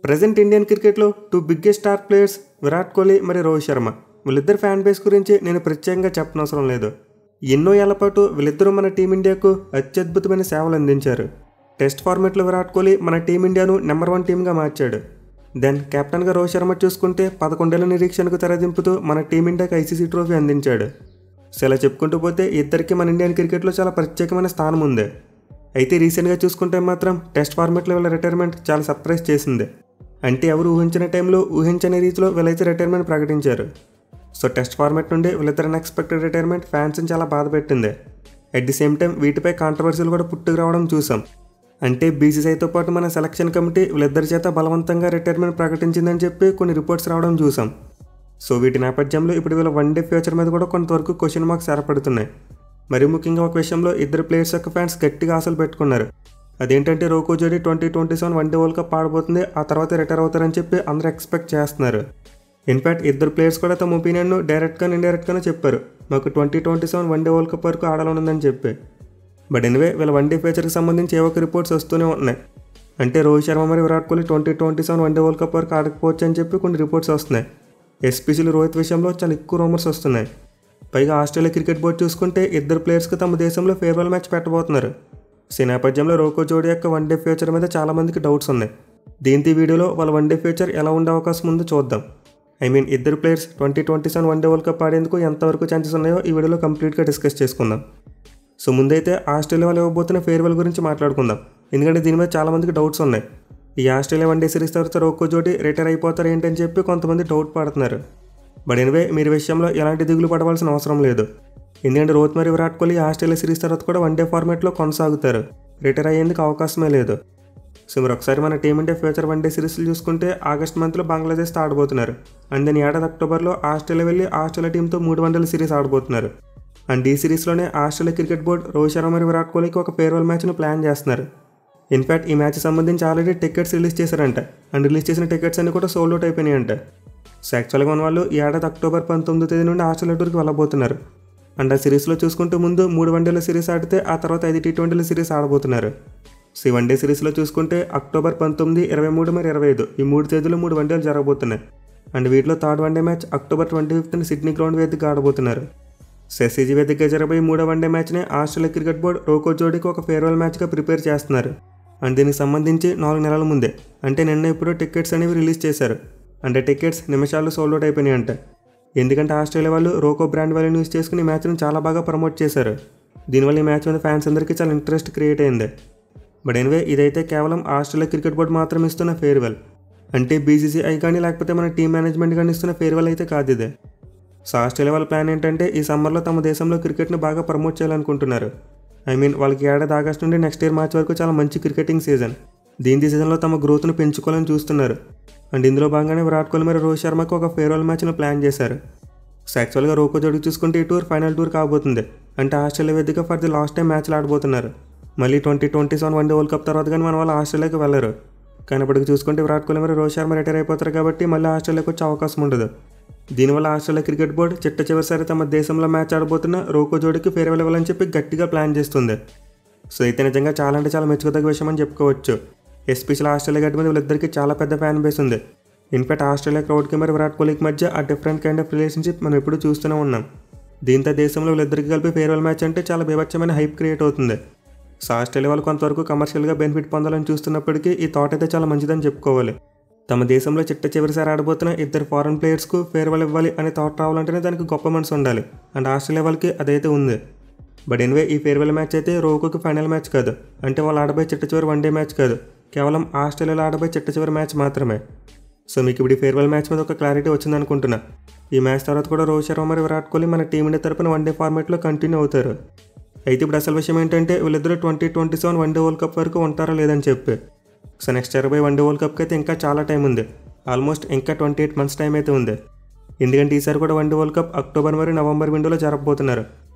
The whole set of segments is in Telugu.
ప్రజెంట్ ఇండియన్ క్రికెట్లో 2 biggest star players Virat Kohli మరియు రోహిత్ శర్మ. వీళ్ళిద్దరు ఫ్యాన్ బేస్ గురించి నేను ప్రత్యేకంగా చెప్పనవసరం లేదు. ఎన్నో ఏళ్ల పాటు వీళ్ళిద్దరూ మన టీమిండియాకు అత్యద్భుతమైన సేవలు అందించారు. టెస్ట్ ఫార్మాట్లో విరాట్ కోహ్లీ మన టీమిండియాను నెంబర్ 1 టీమ్గా మార్చాడు. దెన్ కెప్టెన్గా రోహిత్ శర్మ చూసుకుంటే 11 ఏళ్ల నిరీక్షణకు తెరదింపుతూ మన టీమిండియాకు ఐసీసీ ట్రోఫీ అందించాడు. సో ఇలా చెప్పుకుంటూ పోతే ఇద్దరికి మన ఇండియన్ క్రికెట్లో చాలా ప్రత్యేకమైన స్థానం ఉంది. అయితే రీసెంట్గా చూసుకుంటే మాత్రం టెస్ట్ ఫార్మాట్లో వీళ్ళ రిటైర్మెంట్ చాలా సర్ప్రైజ్ చేసింది. అంటే ఎవరు ఊహించిన టైంలో ఊహించని రీతిలో వీళ్ళైతే రిటైర్మెంట్ ప్రకటించారు. సో టెస్ట్ ఫార్మాట్ నుండి వీళ్ళిద్దరు అన్ఎక్స్పెక్టెడ్ రిటైర్మెంట్ ఫ్యాన్స్ని చాలా బాధ పెట్టింది. అట్ ది సేమ్ టైం వీటిపై కాంట్రవర్సీలు కూడా పుట్టుకు రావడం చూసాం. అంటే బీసీసీఐతో పాటు మన సెలక్షన్ కమిటీ వీళ్ళిద్దరి చేత బలవంతంగా రిటైర్మెంట్ ప్రకటించిందని చెప్పి కొన్ని రిపోర్ట్స్ రావడం చూసాం. సో వీటి నేపథ్యంలో ఇప్పుడు వీళ్ళ వన్ డే ఫ్యూచర్ మీద కూడా కొంతవరకు క్వశ్చన్ మార్క్స్ ఏర్పడుతున్నాయి. మరి ముఖ్యంగా ఒక విషయంలో ఇద్దరు ప్లేయర్స్ యొక్క ఫ్యాన్స్ గట్టిగా ఆశలు పెట్టుకున్నారు. అదేంటంటే రోకో జోడీ 2027 వన్ డే వరల్డ్ కప్ ఆడబోతుంది, ఆ తర్వాత రిటైర్ అవుతారని చెప్పి అందరూ ఎక్స్పెక్ట్ చేస్తున్నారు. ఇన్ఫ్యాక్ట్ ఇద్దరు ప్లేయర్స్ కూడా తమ ఒపీనియన్ను డైరెక్ట్గా ఇండైరెక్ట్గానే చెప్పారు, మాకు 2027 వన్ డే వరల్డ్ కప్ వరకు ఆడాలనుందని చెప్పి. బట్ ఎనివే వీళ్ళ వన్ డే ఫ్యూచర్కి సంబంధించి ఏవో ఒక రిపోర్ట్స్ వస్తూనే ఉన్నాయి. అంటే రోహిత్ శర్మ మరియు Virat Kohli 2027 one day world cup వరకు ఆడకపోవచ్చు అని చెప్పి కొన్ని రిపోర్ట్స్ వస్తున్నాయి. ఎస్పెషల్లీ రోహిత్ విషయంలో చాలా ఎక్కువ రూమర్స్ వస్తున్నాయి. పైగా ఆస్ట్రేలియా క్రికెట్ బోర్డు చూసుకుంటే ఇద్దరు ప్లేయర్స్కి తమ దేశంలో ఫేర్వెల్ మ్యాచ్ పెట్టబోతున్నారు. సో ఈ నేపథ్యంలో రోకో జోడీ యొక్క వన్ డే ఫ్యూచర్ మీద చాలామందికి డౌట్స్ ఉన్నాయి. దీంతో ఈ వీడియోలో వాళ్ళ వన్ డే ఫ్యూచర్ ఎలా ఉండే అవకాశం ఉందో చూద్దాం. ఇద్దరు players 2027 one day world cup ఆడేందుకు ఎంతవరకు ఛాన్సెస్ ఉన్నాయో ఈ వీడియోలో కంప్లీట్గా డిస్కస్ చేసుకుందాం. సో ముందైతే ఆస్ట్రేలియా వాళ్ళు ఇవ్వబోతున్న ఫేర్వెల్ గురించి మాట్లాడుకుందాం. ఎందుకంటే దీని మీద చాలామందికి డౌట్స్ ఉన్నాయి. ఈ ఆస్ట్రేలియా వన్ డే సిరీస్ తర్వాత రోకో జోడీ రిటైర్ అయిపోతారు ఏంటని చెప్పి కొంతమంది డౌట్ పడుతున్నారు. బట్ ఎనివే మీరు విషయంలో ఎలాంటి దిగులు పడవలసిన అవసరం లేదు. ఎందుకంటే రోహిత్ మరియు విరాట్ కోహ్లీ ఆస్ట్రేలియా సిరీస్ తర్వాత కూడా వన్ డే ఫార్మాట్లో కొనసాగుతారు, రిటైర్ అయ్యేందుకు అవకాశమే లేదు. సో మీరు ఒకసారి మన టీమిండియా ఫ్యూచర్ వన్ డే సిరీస్లు చూసుకుంటే ఆగస్ట్ మంత్లో బంగ్లాదేశ్తో ఆడబోతున్నారు. అండ్ దెన్ ఏడాది అక్టోబర్లో ఆస్ట్రేలియా వెళ్ళి ఆస్ట్రేలియా టీంతో 3 వన్డేల సిరీస్ ఆడబోతున్నారు. అండ్ ఈ సిరీస్లోనే Australia cricket board Rohit Sharma మరియు విరాట్ కోహ్లీకి ఒక ఫేర్వెల్ మ్యాచ్ను ప్లాన్ చేస్తున్నారు. ఇన్ఫ్యాక్ట్ ఈ మ్యాచ్ సంబంధించి ఆల్రెడీ టికెట్స్ రిలీజ్ చేశారంట. అండ్ రిలీజ్ చేసిన టికెట్స్ అన్ని కూడా సోల్డ్ అవుట్ అయిపోయినాయంట. సో యాక్చువల్గా ఉన్న వాళ్ళు ఈ ఏడాది అక్టోబర్ 19వ తేదీ నుండి ఆస్ట్రేలియా టూర్కి వెళ్ళబోతున్నారు. అండ్ ఆ సిరీస్లో చూసుకుంటూ ముందు 3 వన్డేల సిరీస్ ఆడితే ఆ తర్వాత 5 టీ20ల సిరీస్ ఆడబోతున్నారు. సో ఈ వన్ డే సిరీస్లో చూసుకుంటే అక్టోబర్ 19, 23 మరియు 25 ఈ 3 తేదీలో 3 వన్డేలు జరగబోతున్నాయి. అండ్ వీటిలో థర్డ్ వన్డే మ్యాచ్ అక్టోబర్ 25న సిడ్నీ గ్రౌండ్ వేదికగా ఆడబోతున్నారు. సో ఎస్సీజీ వేదికగా జరగబోయే 3వ వన్డే మ్యాచ్ని ఆస్ట్రేలియా క్రికెట్ బోర్డు రోకో జోడీకి ఒక ఫేర్వెల్ మ్యాచ్గా ప్రిపేర్ చేస్తున్నారు. అండ్ దీనికి సంబంధించి 4 నెలల ముందే అంటే నిన్న ఇప్పుడు టికెట్స్ అనేవి రిలీజ్ చేశారు. అంటే టికెట్స్ నిమిషాల్లో సోల్డ్ అవుట్ అయిపోయినాయి అంట. ఎందుకంటే ఆస్ట్రేలియా వాళ్ళు రోకో బ్రాండ్ వాల్యూని యూస్ చేసుకుని ఈ మ్యాచ్ను చాలా బాగా ప్రమోట్ చేశారు. దీనివల్ల ఈ మ్యాచ్ మీద ఫ్యాన్స్ అందరికీ చాలా ఇంట్రెస్ట్ క్రియేట్ అయింది. బట్ ఎనివే ఇదైతే కేవలం ఆస్ట్రేలియా క్రికెట్ బోర్డు మాత్రం ఇస్తున్న ఫేర్వెల్. అంటే బీసీసీఐ కానీ లేకపోతే మన టీమ్ మేనేజ్మెంట్ కానీ ఇస్తున్న ఫేర్వెల్ అయితే కాదు ఇదే. సో ఆస్ట్రేలియా వాళ్ళ ప్లాన్ ఏంటంటే ఈ సమ్మర్లో తమ దేశంలో క్రికెట్ని బాగా ప్రమోట్ చేయాలనుకుంటున్నారు. వాళ్ళకి ఏడాది ఆగస్ట్ నుండి నెక్స్ట్ ఇయర్ మార్చ్ వరకు చాలా మంచి క్రికెటింగ్ సీజన్. దీని సీజన్లో తమ గ్రోత్ను పెంచుకోవాలని చూస్తున్నారు. అండ్ ఇందులో భాగంగానే విరాట్ కోహ్లీ మరియు రోహిత్ శర్మకు ఒక ఫేర్వెల్ మ్యాచ్ను ప్లాన్ చేశారు. సో యాక్చువల్గా రోకో జోడీ చూసుకుంటే ఈ టూర్ ఫైనల్ టూర్ కాబోతుంది. అంటే ఆస్ట్రేలియా వేదికగా ఫర్ ది లాస్ట్ టైం మ్యాచ్లు ఆడబోతున్నారు. మళ్ళీ 2027 వన్ డే వరల్డ్ కప్ తర్వాత కానీ మన వాళ్ళు ఆస్ట్రేలియాకి వెళ్ళరు. కానీ ఇప్పటికి చూసుకుంటే విరాట్ కోహ్లీ మరియు రోహిత్ శర్మ రిటైర్ అయిపోతారు కాబట్టి మళ్ళీ ఆస్ట్రేలియాకి వచ్చే అవకాశం ఉండదు. దీనివల్ల ఆస్ట్రేలియా క్రికెట్ బోర్డు చివరిసారి తమ దేశంలో మ్యాచ్ ఆడబోతున్న రోకో జోడీకి ఫేర్వెల్ ఇవ్వాలని చెప్పి గట్టిగా ప్లాన్ చేస్తుంది. సో అయితే నిజంగా చాలా అంటే చాలా మెచ్చుకోదగ్గ విషయం అని చెప్పుకోవచ్చు. ఎస్పెషల్ ఆస్ట్రేలియా గట్టి మీద వీళ్ళిద్దరికి చాలా పెద్ద ఫ్యాన్ బేస్ ఉంది. ఇన్ఫాక్ట్ ఆస్ట్రేలియా క్రౌడ్కి మరియు విరాట్ కోహ్లీకి మధ్య ఆ డిఫరెంట్ కైండ్ ఆఫ్ రిలేషన్షిప్ మనం ఎప్పుడు చూస్తూనే ఉన్నాం. దీంతో దేశంలో వీళ్ళిద్దరికి కలిపి ఫేర్వెల్ మ్యాచ్ అంటే చాలా బీభత్సమైన హైప్ క్రియేట్ అవుతుంది. సో ఆస్ట్రేలియా వాళ్ళు కొంతవరకు కమర్షియల్గా బెనిఫిట్ పొందాలని చూస్తున్నప్పటికీ ఈ థాట్ అయితే చాలా మంచిదని చెప్పుకోవాలి. తమ దేశంలో చివరిసారి ఆడబోతున్న ఇద్దరు ఫారెన్ ప్లేయర్స్కు ఫేర్వెల్ ఇవ్వాలి అనే థాట్ రావాలంటేనే దానికి గొప్ప మనసు ఉండాలి. అండ్ ఆస్ట్రేలియా వాళ్ళకి అదైతే ఉంది. బట్ ఎనివే ఈ ఫేర్వెల్ మ్యాచ్ అయితే రోకోకి ఫైనల్ మ్యాచ్ కాదు. అంటే వాళ్ళు ఆడబోయే చివరి వన్ డే మ్యాచ్ కాదు, కేవలం ఆస్ట్రేలియాలో ఆడబోయే చివరి మ్యాచ్ మాత్రమే. సో మీకు ఇప్పుడు ఈ ఫేర్వెల్ మ్యాచ్ మీద ఒక క్లారిటీ వచ్చిందనుకుంటున్నా. ఈ మ్యాచ్ తర్వాత కూడా రోహిత్ శర్మ మరియు విరాట్ కోహ్లీ మన టీమిండియా తరపున వన్ డే ఫార్మాట్లో కంటిన్యూ అవుతారు. అయితే ఇప్పుడు అసలు విషయం ఏంటంటే వీళ్ళిద్దరూ 2027 వన్ డే వరల్డ్ కప్ వరకు ఉంటారా లేదని చెప్పి. సో నెక్స్ట్ జరగబోయే వన్ డే వరల్డ్ కప్కి అయితే ఇంకా చాలా టైం ఉంది. ఆల్మోస్ట్ ఇంకా 28 మంత్స్ టైం అయితే ఉంది. ఎందుకంటే ఈసారి కూడా one day world cup October మరియు నవంబర్ విండోలో జరగబోతున్నారు.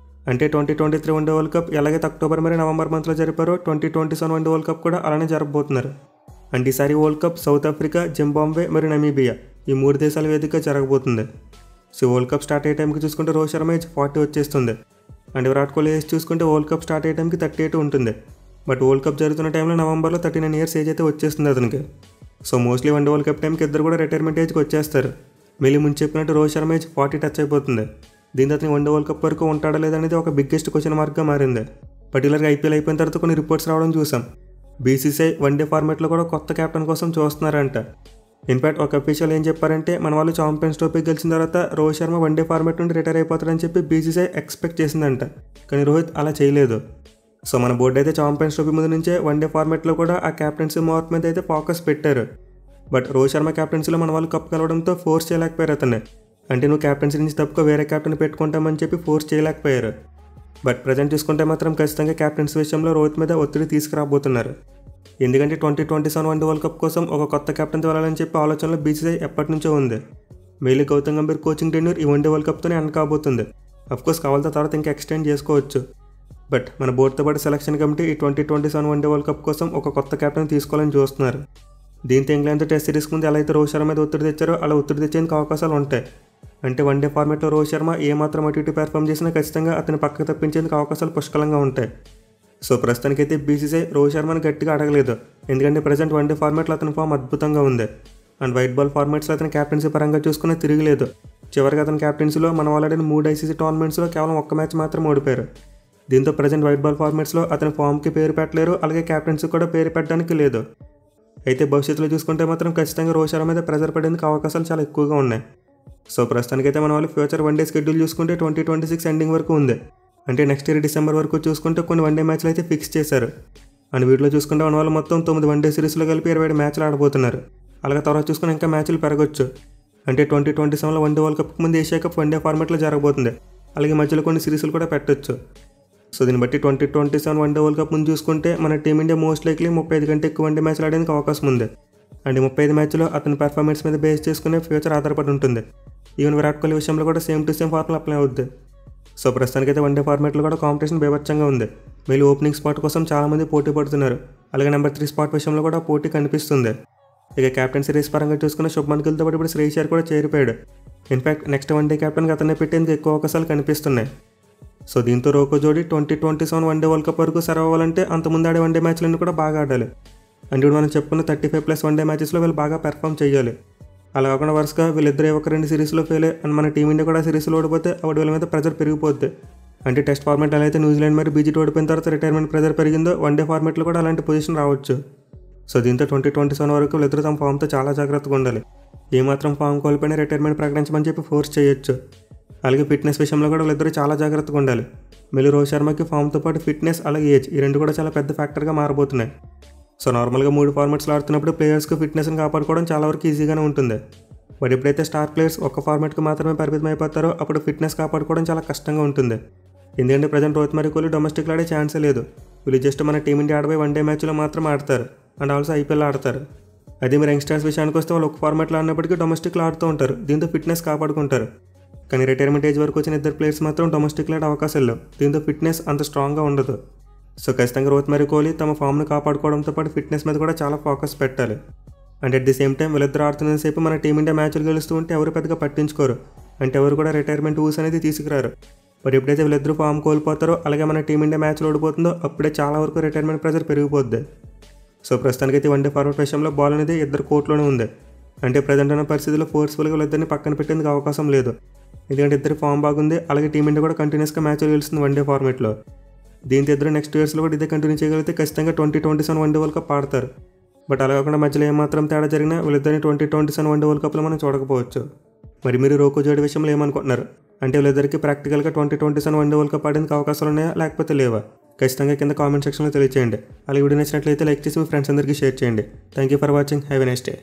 అంటే 2023 వన్ డే వరల్డ్ కప్ ఎలాగైతే అక్టోబర్ మరియు నవంబర్ మంత్లో జరిపారో 2027 వన్ డే వరల్డ్ కప్ కూడా అలానే జరగబోతున్నారు. అండ్ ఈసారి world cup south Africa, Zimbabwe మరియు నమీబియా ఈ 3 దేశాల వేదికగా జరగబోతుంది. సో వరల్డ్ కప్ స్టార్ట్ అయ్యే టైంకి చూసుకుంటే రోహిత్ శర్మ ఏజ్ 40 వచ్చేస్తుంది. అండ్ విరాట్ కోహ్లీ ఏజ్ చూసుకుంటే వరల్డ్ కప్ స్టార్ట్ అయ్యే టైంకి 38 ఉంటుంది. బట్ వరల్డ్ కప్ జరుగుతున్న టైంలో నవంబర్లో 39 ఇయర్స్ ఏజ్ అయితే వచ్చేస్తుంది అతనికి. So mostly one day world cup టైంకి ఇద్దరు కూడా రిటైర్మెంట్ ఏజ్కి వచ్చేస్తారు. మళ్ళీ ముందు చెప్పినట్టు రోహిత్ శర్మ ఏజ్ 40 టచ్ అయిపోతుంది. దీంతో అతని వన్డే వరల్డ్ కప్ వరకు ఉంటాడా లేదనేది ఒక బిగ్గెస్ట్ క్వశ్చన్ మార్క్గా మారింది. పర్టికులర్గా ఐపీఎల్ అయిపోయిన తర్వాత కొన్ని రిపోర్ట్స్ రావడం చూసాం. బీసీసీఐ వన్డే ఫార్మాట్లో కూడా కొత్త కెప్టెన్ కోసం చూస్తున్నారంట. ఇన్ఫాక్ట్ ఒక అఫీషియల్ ఏం చెప్పారంటే మన వాళ్ళు ఛాంపియన్స్ ట్రోఫీ గెలిచిన తర్వాత రోహిత్ శర్మ వన్డే ఫార్మాట్ నుండి రిటైర్ అయిపోతాడని చెప్పి బీసీసీఐ ఎక్స్పెక్ట్ చేసిందంట. కానీ రోహిత్ అలా చేయలేదు. సో మన బోర్డు అయితే ఛాంపియన్స్ ట్రోఫీ ముందు నుంచే వన్డే ఫార్మాట్లో కూడా ఆ క్యాప్టెన్సీ మార్క్ మీద అయితే ఫోకస్ పెట్టారు. బట్ రోహిత్ శర్మ క్యాప్టెన్సీలో మన వాళ్ళు కప్ కలవడంతో ఫోర్స్ చేయలేకపోయారు అతన్ని. అంటే నువ్వు క్యాప్టెన్సీ నుంచి తప్పుకో వేరే క్యాప్టెన్ పెట్టుకుంటామని చెప్పి ఫోర్స్ చేయలేకపోయారు. బట్ ప్రజెంట్ చూసుకుంటే మాత్రం ఖచ్చితంగా క్యాప్టెన్సీ విషయంలో రోహిత్ మీద ఒత్తిడి తీసుకురాబోతున్నారు. ఎందుకంటే 2027 వన్డే వరల్డ్ కప్ కోసం ఒక కొత్త కెప్టెన్ వెళ్ళాలని చెప్పి ఆలోచనలో బీసీసీఐ ఎప్పటి నుంచో ఉంది. మేలీ గౌతమ్ గంభీర్ కోచింగ్ టెన్యూర్ ఈ వన్డే వరల్డ్ కప్తోనే ఎండ్ కాబోతుంది. అఫ్కోర్స్ కావాలంటే తర్వాత ఇంకా ఎక్స్టెండ్ చేసుకోవచ్చు. బట్ మన బోర్డుతో పాటు సెలక్షన్ కమిటీ ఈ 2027 వన్డే వరల్డ్ కప్ కోసం ఒక కొత్త కెప్టెన్ తీసుకోవాలని చూస్తున్నారు. దీంతో ఇంగ్లాండ్తో టెస్ట్ సిరీస్ ముందు ఎలా అయితే రోహిత్ శర్మ మీద ఒత్తిడి తెచ్చారో అలా ఒత్తిడి తెచ్చేందుకు అవకాశాలు ఉంటాయి. అంటే వన్డే ఫార్మాట్లో రోహిత్ శర్మ ఏమాత్రం అటు ఇటు పెర్ఫామ్ చేసినా ఖచ్చితంగా అతని పక్కకు తప్పించేందుకు అవకాశాలు పుష్కలంగా ఉంటాయి. సో ప్రస్తుతానికైతే బీసీసీఐ రోహిత్ శర్మని గట్టిగా అడగలేదు. ఎందుకంటే ప్రజెంట్ వన్డే ఫార్మాట్లో అతని ఫామ్ అద్భుతంగా ఉంది. అండ్ వైట్ బాల్ ఫార్మాట్స్లో అతని క్యాప్టెన్సీ పరంగా చూసుకునే తిరగలేదు. చివరికి అతని క్యాప్టెన్సీలో మనం ఆల్రెడీ 3 ఐసీసీ టోర్నమెంట్స్లో కేవలం ఒక్క మ్యాచ్ మాత్రం ఓడిపోయారు. దీంతో ప్రజెంట్ వైట్ బాల్ ఫార్మాట్స్లో అతని ఫామ్కి పేరు పెట్టలేరు, అలాగే క్యాప్టెన్సీ కూడా పేరు పెట్టడానికి లేదు. అయితే భవిష్యత్తులో చూసుకుంటే మాత్రం ఖచ్చితంగా రోహిత్ శర్మ మీద ప్రెజర్ పడేందుకు అవకాశాలు చాలా ఎక్కువగా ఉన్నాయి. సో ప్రస్తుతానికైతే మన వాళ్ళు ఫ్యూచర్ వన్డే షెడ్యూల్ చూసుకుంటే 2026 ఎండింగ్ వరకు ఉంది. అంటే నెక్స్ట్ ఇయర్ డిసెంబర్ వరకు చూసుకుంటే కొన్ని వన్డే మ్యాచ్లు అయితే ఫిక్స్ చేశారు. అండ్ వీటిలో చూసుకుంటే మన వాళ్ళు మొత్తం 9 వన్డే సిరీస్లో కలిపి 27 మ్యాచ్లు ఆడబోతున్నారు. అలాగే తర్వాత చూసుకుని ఇంకా మ్యాచ్లు పెరగొచ్చు. అంటే 2027 వన్డే వరల్డ్ కప్ ముందు ఏషియా కప్ వన్డే ఫార్మాట్లో జరగబోతుంది. అలాగే మధ్యలో కొన్ని సిరీస్లు కూడా పెట్టొచ్చు. సో దీన్ని బట్టి 2027 వన్డే వరల్డ్ కప్ ముందు చూసుకుంటే మన టీమిండియా మోస్ట్ లైక్లీ 35 కంటే ఎక్కువ వన్డే మ్యాచ్లు ఆడేందుకు అవకాశం ఉంది. అండ్ 35 మ్యాచ్లో అతని పర్ఫార్మెన్స్ మీద బేస్ చేసుకునే ఫ్యూచర్ ఆధారపడి ఉంటుంది. ఈవెన్ విరాట్ కోహ్లీ విషయంలో కూడా same to same formula apply అవుద్ది. సో ప్రస్తుతానికైతే వన్డే ఫార్మాట్లో కూడా కాంపిటీషన్ బీభత్సంగా ఉంది. మళ్ళీ ఓపెనింగ్ స్పాట్ కోసం చాలామంది పోటీ పడుతున్నారు. అలాగే నెంబర్ 3 స్పాట్ విషయంలో కూడా పోటీ కనిపిస్తుంది. ఇక క్యాప్టెన్సీ రేస్ పరంగా చూసుకున్న శుభ్మన్ గిల్తో పాటు ఇప్పుడు శ్రేయస్ అయ్యర్ కూడా చేరిపోయాడు. ఇన్ఫాక్ట్ నెక్స్ట్ వన్డే క్యాప్టెన్గా అతన్ని పెట్టేందుకు ఎక్కువ అవకాశాలు కనిపిస్తున్నాయి. సో దీంతో రోకో జోడీ 2027 వన్డే వరల్డ్ కప్ వరకు సర్వ్ అవ్వాలంటే అంతకుముందు ఆడే వన్డే మ్యాచ్లన్నీ కూడా బాగా ఆడాలి. అంటే ఇప్పుడు మనం చెప్పుకున్న 35+ వన్డే మ్యాచెస్లో వీళ్ళు బాగా పెర్ఫామ్ చేయాలి. అలా కాకుండా వరుసగా వీళ్ళిద్దరే ఒక 2 సిరీస్లో ఫెయిల్ అండ్ మన టీమిండియా కూడా సిరీస్లో ఓడిపోతే అప్పుడు వీళ్ళ మీద ప్రెజర్ పెరిగిపోద్ది. అంటే టెస్ట్ ఫార్మాట్ ఎలా అయితే న్యూజిలాండ్ మరి బీజీటీ ఓడిపోయిన తర్వాత రిటైర్మెంట్ ప్రెజర్ పెరిగిందో వన్డే ఫార్మాట్లో కూడా అలాంటి పొజిషన్ రావచ్చు. సో దీంతో 2027 వరకు వీళ్ళిద్దరూ తమ ఫామ్తో చాలా జాగ్రత్తగా ఉండాలి. ఏమాత్రం ఫామ్ కోల్పోయినా రిటైర్మెంట్ ప్రకటించమని చెప్పి ఫోర్స్ చేయొచ్చు. అలాగే ఫిట్నెస్ విషయంలో కూడా వీళ్ళిద్దరూ చాలా జాగ్రత్తగా ఉండాలి. మళ్ళీ రోహిత్ శర్మకి ఫామ్తో పాటు ఫిట్నెస్ అలాగే ఏజ్ ఈ రెండు కూడా చాలా పెద్ద ఫ్యాక్టర్గా మారబోతున్నాయి. సో నార్మల్గా 3 ఫార్మాట్స్లో ఆడుతున్నప్పుడు ప్లేయర్స్కి ఫిట్నెస్ని కాపాడుకోవడం చాలా వరకు ఈజీగానే ఉంటుంది. బట్ ఎప్పుడైతే స్టార్ ప్లేయర్స్ ఒక్క ఫార్మాట్కి మాత్రమే పరిమితం అయిపోతారో అప్పుడు ఫిట్నెస్ కాపాడుకోవడం చాలా కష్టంగా ఉంటుంది. ఎందుకంటే ప్రజెంట్ రోహిత్ మరియు కోహ్లీ డొమెస్టిక్లో ఆడే ఛాన్సే లేదు. వీళ్ళు జస్ట్ మన టీమిండియా ఆడబోయే వన్డే మ్యాచ్లో మాత్రం ఆడతారు అండ్ ఆల్సో ఐపీఎల్ ఆడతారు. అదే మీరు యంగ్స్టర్స్ విషయానికి వస్తే వాళ్ళు ఒక ఫార్మాట్లో ఆడినప్పటికీ డొమెస్టిక్లో ఆడుతూ ఉంటారు. దీంతో ఫిట్నెస్ కాపాడుకుంటారు. కానీ రిటైర్మెంట్ ఏజ్ వరకు వచ్చిన ఇద్దరు ప్లేయర్స్ మాత్రం డొమెస్టిక్లో ఆడే అవకాశాలు లేవు. దీంతో ఫిట్నెస్ అంత స్ట్రాంగ్గా ఉండదు. సో ఖచ్చితంగా రోహిత్ మరియు కోహ్లీ తమ ఫామ్ను కాపాడుకోవడంతో పాటు ఫిట్నెస్ మీద కూడా చాలా ఫోకస్ పెట్టాలి. And at the same time వీళ్ళిద్దరు ఆడుతున్నంతసేపు మన టీమిండియా మ్యాచ్లు గెలుస్తూ ఉంటే ఎవరు పెద్దగా పట్టించుకోరు. అంటే ఎవరు కూడా రిటైర్మెంట్ ఊస్ అనేది తీసుకురారు. బట్ ఎప్పుడైతే వీళ్ళిద్దరూ ఫామ్ కోల్పోతారో అలాగే మన టీమిండియా మ్యాచ్లు ఓడిపోతుందో అప్పుడే చాలా వరకు రిటైర్మెంట్ ప్రెజర్ పెరిగిపోద్ది. సో ప్రస్తుతానికైతే వన్డే ఫార్మాట్ విషయంలో బాల్ అనేది ఇద్దరు కోర్టులోనే ఉంది. అంటే ప్రజెంట్ ఉన్న పరిస్థితుల్లో ఫోర్స్ఫుల్గా వీళ్ళిద్దరిని పక్కన పెట్టేందుకు అవకాశం లేదు. ఎందుకంటే ఇద్దరు ఫామ్ బాగుంది. అలాగే టీమిండియా కూడా కంటిన్యూస్గా మ్యాచ్లు గెలుస్తుంది వన్డే ఫార్మాట్లో. దీంతో ఇద్దరు నెక్స్ట్ ఇయర్స్లో కూడా ఇదే కంటిన్యూ చేయగలిగితే ఖచ్చితంగా 2027 వన్డే వరల్డ్ కప్ ఆడతారు. బట్ అలా కాకుండా మధ్యలో ఏమాత్రం తేడా జరిగినా వీళ్ళిద్దరిని 2027 వన్డే వరల్డ్ కప్లో మనం చూడకపోవచ్చు. మరి మీరు రోకో జోడీ విషయంలో ఏమనుకుంటున్నారు? అంటే వీళ్ళిద్దరికి ప్రాక్టికల్గా 2027 వన్డే వరల్డ్ కప్ ఆడేందుకు అవకాశాలు ఉన్నాయా లేకపోతే లేవా? ఖచ్చితంగా కింద కామెంట్ సెక్షన్లో తెలియచేయండి. అలాగే వీడియో నచ్చినట్లయితే లైక్ చేసి మీ ఫ్రెండ్స్ అందరికీ షేర్ చేయండి. Thank you for watching. Have a nice day.